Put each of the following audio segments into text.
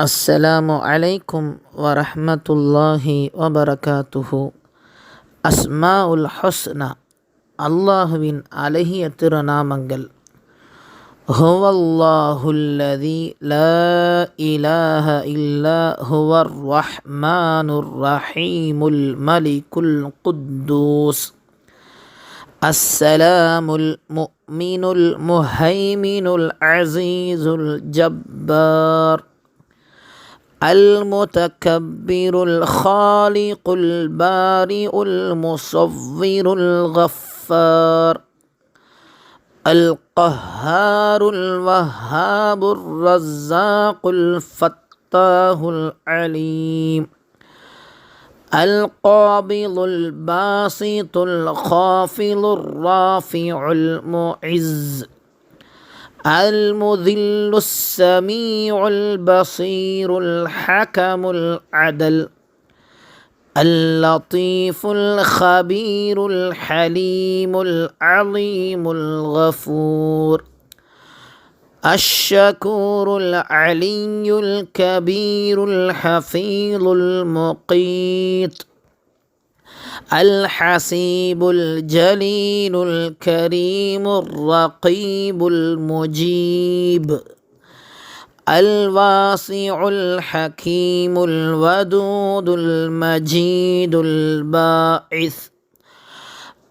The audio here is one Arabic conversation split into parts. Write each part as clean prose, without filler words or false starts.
അസ്സലാമു അലൈക്കും വറഹ്മത്തുള്ളാഹി വബറകാതുഹു. അസ്മാഉൽ ഹുസ്ന, അല്ലാഹുവിൻ അലഹിയ തിരുനാമങ്ങൾ. ഹുവല്ലാഹുല്ലദീ ലാ ഇലാഹ ഇല്ലാ ഹുവർ റഹ്മാനുർ റഹീമുൽ മലിക്കുൽ ഖുദ്ദൂസ് അസ്സലാമുൽ മുഅ്മിനുൽ മുഹൈമിനുൽ അസീസുൽ ജബ്ബാർ المتكبر الخالق البارئ المصور الغفار القهار الوهاب الرزاق الفتاح العليم القابض الباسط الخافض الرافع المعز المذل السميع البصير الحكم العدل اللطيف الخبير الحليم العظيم الغفور الشكور العلي الكبير الحفيظ المقيت الحسيب الجليل الكريم الرقيب المجيب الواسع الحكيم الودود المجيد الباعث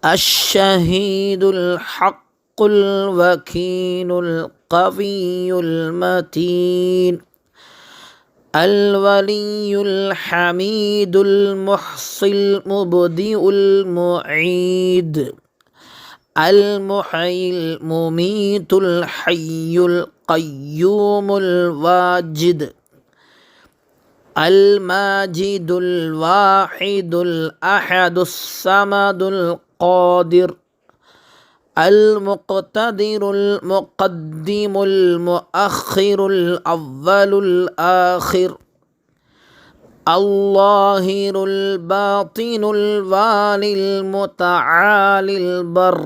الشهيد الحق الوكيل القوي المتين الولي الحميد المحصي المبدئ المعيد المحيي المميت الحي القيوم الواجد الماجد الواحد الأحد الصمد القادر المقتدر المقدم المؤخر الأول الآخر الظاهر الباطن الوالي المتعالي البر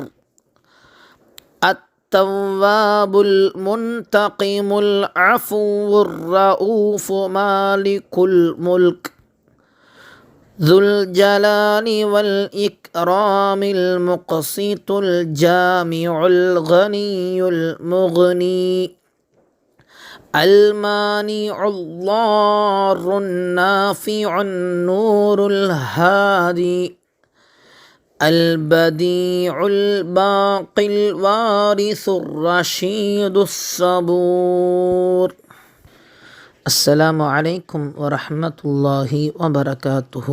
التواب المنتقم العفو الرؤوف مالك الملك ذو الجلال والإكرام المقسط الجامع الغني المغني المانع الضار النافع النور الهادي البديع الباقي الوارث الرشيد الصبور. السلام عليكم ورحمة الله وبركاته.